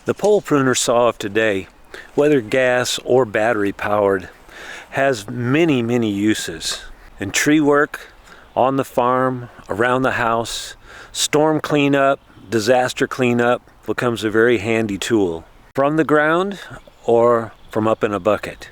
The pole pruner saw of today, whether gas or battery powered, has many uses. In tree work, on the farm, around the house, storm cleanup, disaster cleanup becomes a very handy tool. From the ground or from up in a bucket.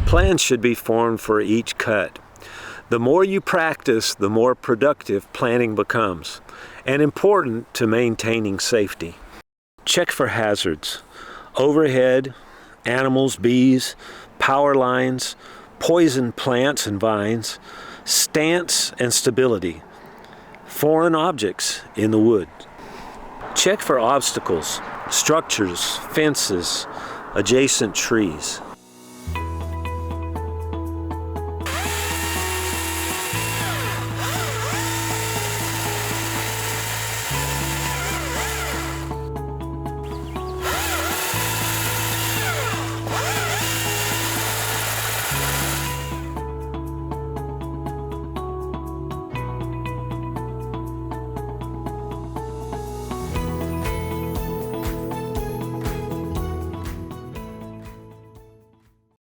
Plans should be formed for each cut. The more you practice, the more productive planting becomes, and important to maintaining safety. Check for hazards: overhead, animals, bees, power lines, poison plants and vines, stance and stability, foreign objects in the wood. Check for obstacles, structures, fences, adjacent trees.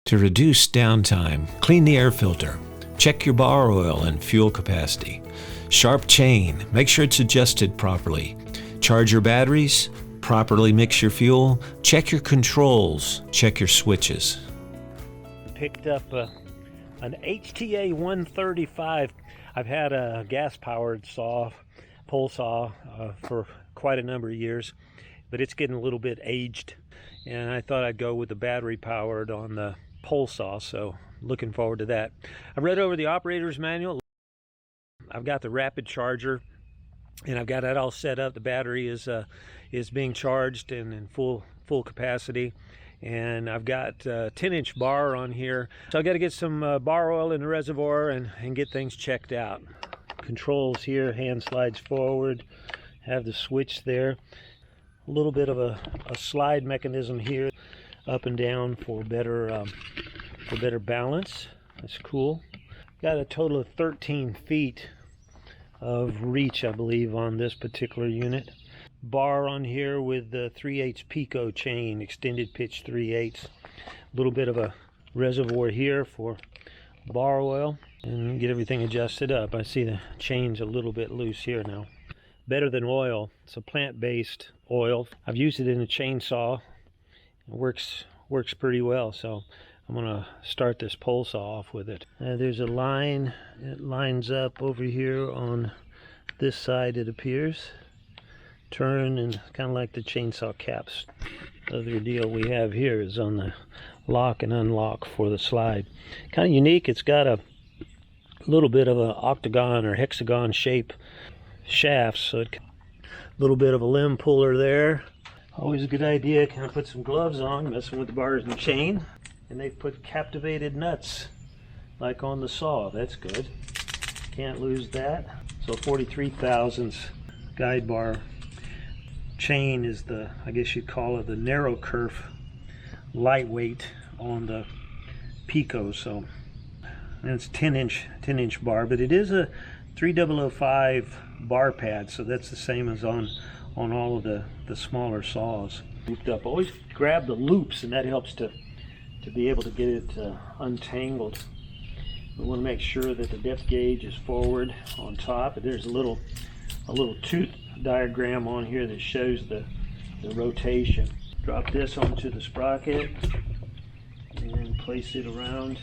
To reduce downtime, clean the air filter. Check your bar oil and fuel capacity. Sharp chain, make sure it's adjusted properly. Charge your batteries, properly mix your fuel, check your controls, check your switches. Picked up an HTA 135. I've had a gas-powered saw, pole saw, for quite a number of years, but it's getting a little bit aged, and I thought I'd go with the battery-powered on the pole saw, so looking forward to that. I read over the operator's manual. I've got the rapid charger, and I've got that all set up. The battery is being charged and in full capacity, and I've got a 10-inch bar on here, so I've got to get some bar oil in the reservoir and get things checked out. Controls here, hand slides forward, have the switch there, a little bit of a slide mechanism here, up and down for better balance. That's cool. Got a total of 13 feet of reach, I believe, on this particular unit. Bar on here with the 3/8 Pico chain, extended pitch 3/8. A little bit of a reservoir here for bar oil, and get everything adjusted up. I see the chain's a little bit loose here now. Better than oil. It's a plant-based oil. I've used it in a chainsaw. It works pretty well, so I'm gonna start this pole saw off with it. There's a line. It lines up over here on this side, it appears. Turn, and kind of like the chainsaw caps. The other deal we have here is on the lock and unlock for the slide. Kind of unique. It's got a little bit of an octagon or hexagon shape shafts, so a little bit of a limb puller there. Always a good idea, kind of put some gloves on, messing with the bars and chain. And they've put captivated nuts, like on the saw. That's good. Can't lose that. So 43 thousandths guide bar chain is the, I guess you'd call it the narrow kerf lightweight on the Pico. So, and it's 10-inch bar, but it is a 3005 bar pad, so that's the same as on all of the smaller saws. Looped up. Always grab the loops, and that helps to be able to get it untangled. We want to make sure that the depth gauge is forward on top. There's a little tooth diagram on here that shows the rotation. Drop this onto the sprocket and place it around.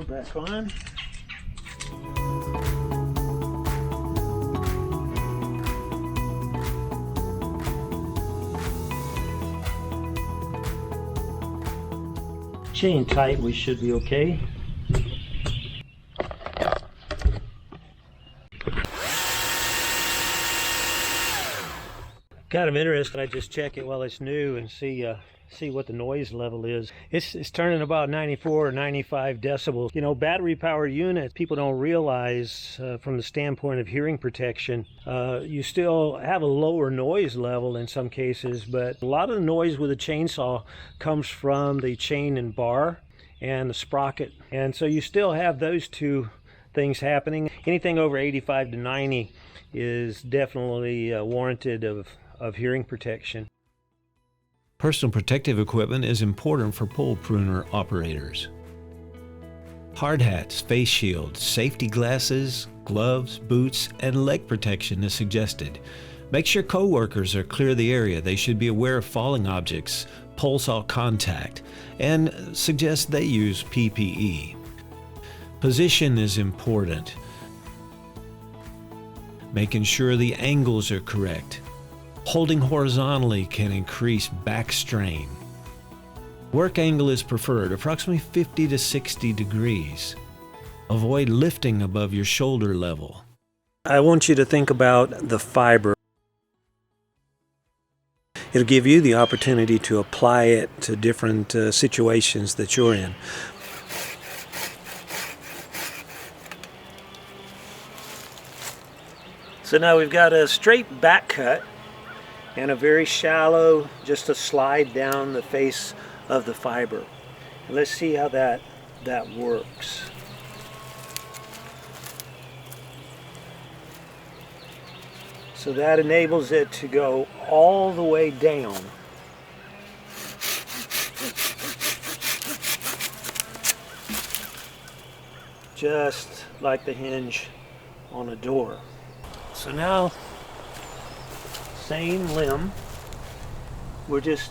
Back on. chain tight, we should be okay. Kind of interesting. I just check it while it's new and see what the noise level is. It's turning about 94 or 95 decibels. You know, battery powered units, people don't realize from the standpoint of hearing protection, you still have a lower noise level in some cases, but a lot of the noise with a chainsaw comes from the chain and bar and the sprocket. And so you still have those two things happening. Anything over 85 to 90 is definitely warranted of hearing protection. Personal protective equipment is important for pole pruner operators. Hard hats, face shields, safety glasses, gloves, boots, and leg protection is suggested. Make sure coworkers are clear of the area. They should be aware of falling objects, pole saw contact, and suggest they use PPE. Position is important. Making sure the angles are correct. Holding horizontally can increase back strain. Work angle is preferred, approximately 50 to 60 degrees. Avoid lifting above your shoulder level. I want you to think about the fiber. It'll give you the opportunity to apply it to different situations that you're in. So now we've got a straight back cut and a very shallow, just a slide down the face of the fiber. Let's see how that works. So that enables it to go all the way down. Just like the hinge on a door. So now, same limb, we're just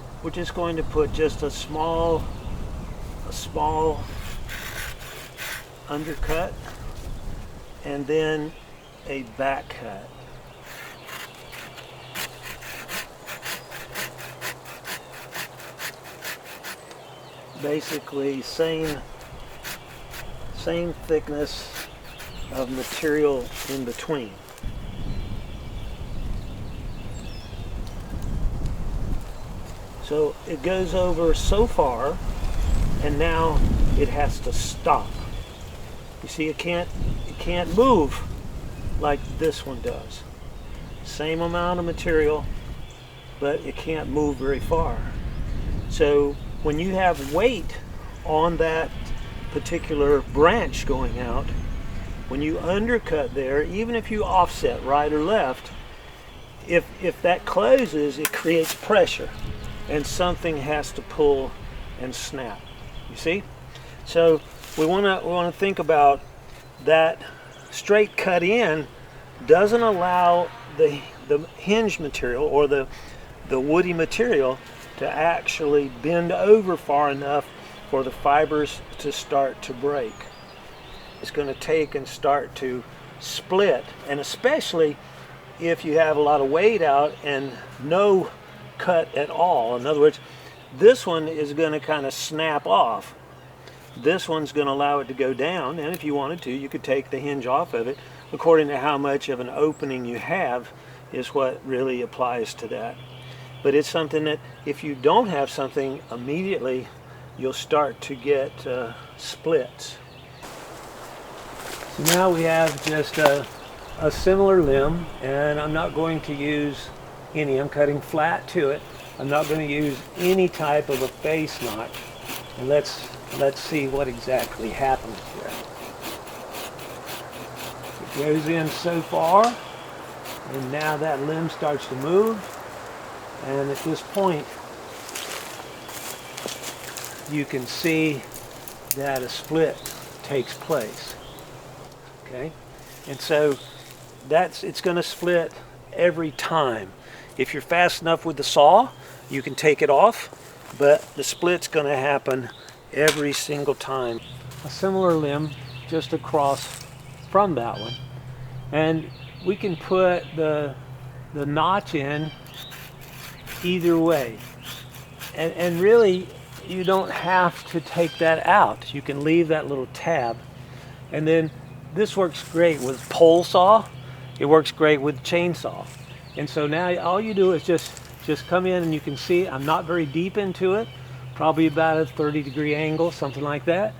going to put just a small undercut and then a back cut. Basically same thickness of material in between. So it goes over so far, and now it has to stop. You see, it can't move like this one does. Same amount of material, but it can't move very far. So when you have weight on that particular branch going out, when you undercut there, even if you offset right or left, if that closes, it creates pressure. And something has to pull and snap. You see? So we want to think about that. Straight cut in doesn't allow the hinge material or the woody material to actually bend over far enough for the fibers to start to break. It's going to take and start to split, and especially if you have a lot of weight out and no cut at all. In other words, this one is going to kind of snap off. This one's going to allow it to go down, and if you wanted to, you could take the hinge off of it. According to how much of an opening you have is what really applies to that. But it's something that if you don't have something immediately, you'll start to get splits. So now we have just a similar limb, and I'm not going to use I'm cutting flat to it. I'm not going to use any type of a face notch. And let's see what exactly happens here. It goes in so far, and now that limb starts to move. And at this point, you can see that a split takes place. Okay? And so it's going to split every time. If you're fast enough with the saw, you can take it off, but the split's going to happen every single time. A similar limb just across from that one, and we can put the notch in either way, and really you don't have to take that out. You can leave that little tab. And then this works great with pole saw. It works great with chainsaw. And so now all you do is just come in, and you can see I'm not very deep into it, probably about a 30-degree angle, something like that.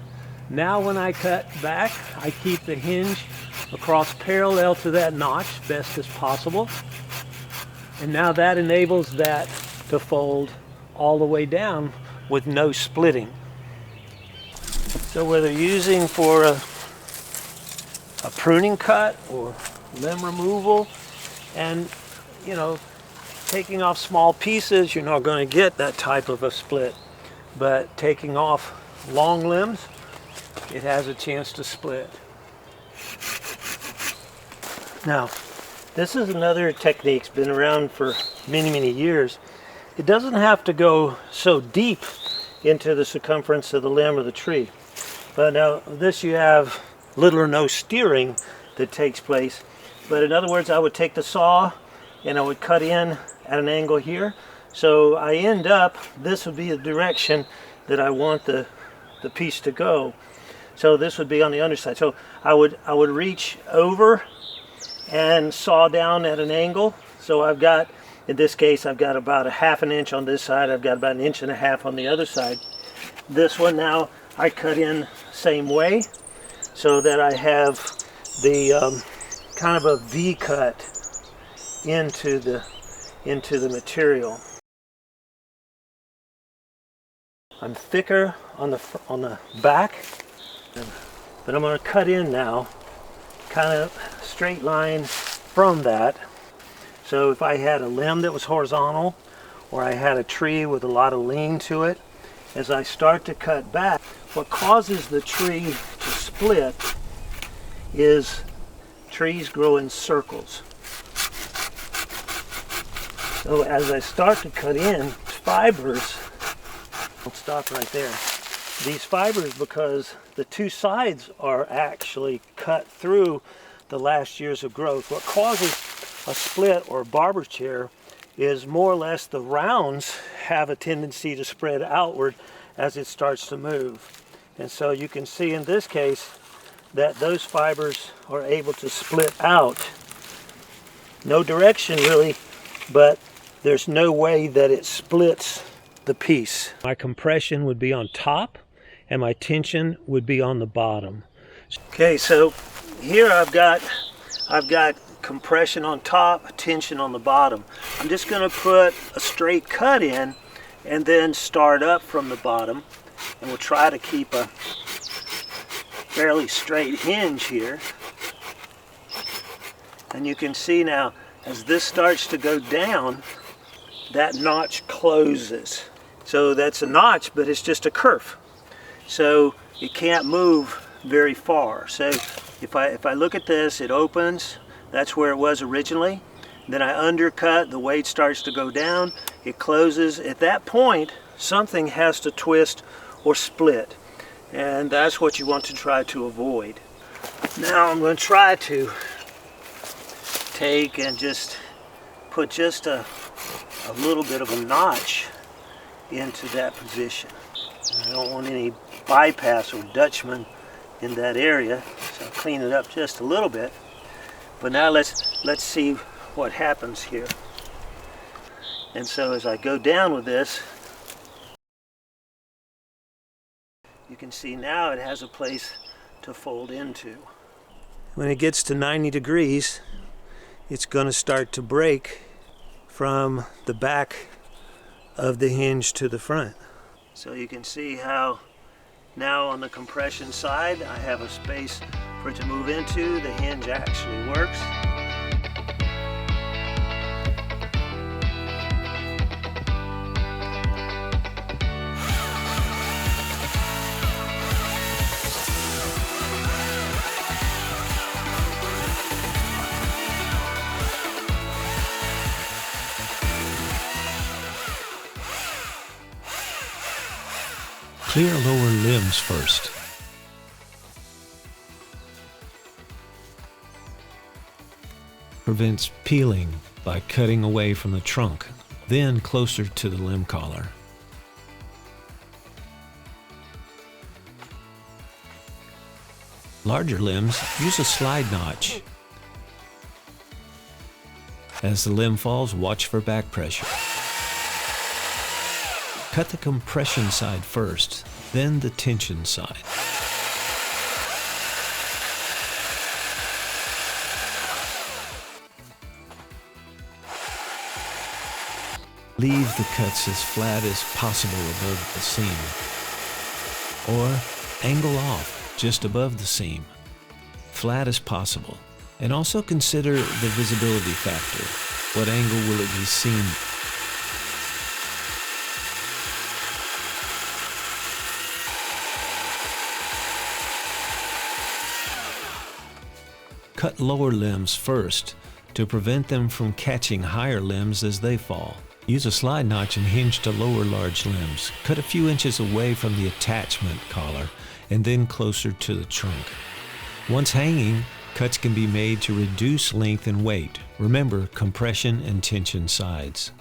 Now when I cut back, I keep the hinge across parallel to that notch best as possible. And now that enables that to fold all the way down with no splitting. So whether using for a pruning cut or limb removal, and taking off small pieces, you're not going to get that type of a split. But taking off long limbs, it has a chance to split. Now, this is another technique that's been around for many, many years. It doesn't have to go so deep into the circumference of the limb or the tree. But now this, you have little or no steering that takes place. But in other words, I would take the saw and I would cut in at an angle here. So I end up, this would be the direction that I want the piece to go. So this would be on the underside. So I would reach over and saw down at an angle. So I've got, in this case, I've got about a ½ an inch on this side. I've got about 1.5 inches on the other side. This one now I cut in same way, so that I have the kind of a V cut into the material. I'm thicker on the back, but I'm going to cut in now, kind of straight line from that. So if I had a limb that was horizontal, or I had a tree with a lot of lean to it, as I start to cut back, what causes the tree to split is trees grow in circles. So as I start to cut in, fibers, I'll stop right there. These fibers, because the two sides are actually cut through the last years of growth. What causes a split or barber chair is more or less the rounds have a tendency to spread outward as it starts to move. And so you can see in this case that those fibers are able to split out. No direction really, but there's no way that it splits the piece. My compression would be on top and my tension would be on the bottom. Okay, so here I've got compression on top, tension on the bottom. I'm just going to put a straight cut in and then start up from the bottom, and we'll try to keep a fairly straight hinge here. And you can see now as this starts to go down, that notch closes. So that's a notch, but it's just a curve, so it can't move very far. So if I look at this, it opens. That's where it was originally. Then I undercut, the weight starts to go down, it closes. At that point, something has to twist or split, and that's what you want to try to avoid. Now I'm going to try to take and just put just a little bit of a notch into that position. I don't want any bypass or Dutchman in that area, so I'll clean it up just a little bit. But now let's see what happens here. And so as I go down with this, you can see now it has a place to fold into. When it gets to 90 degrees, it's going to start to break from the back of the hinge to the front. So you can see how now on the compression side, I have a space for it to move into. The hinge actually works. Clear lower limbs first. Prevents peeling by cutting away from the trunk, then closer to the limb collar. Larger limbs, use a slide notch. As the limb falls, watch for back pressure. Cut the compression side first, then the tension side. Leave the cuts as flat as possible above the seam, or angle off just above the seam, flat as possible. And also consider the visibility factor. What angle will it be seen? Cut lower limbs first to prevent them from catching higher limbs as they fall. Use a slide notch and hinge to lower large limbs. Cut a few inches away from the attachment collar and then closer to the trunk. Once hanging, cuts can be made to reduce length and weight. Remember compression and tension sides.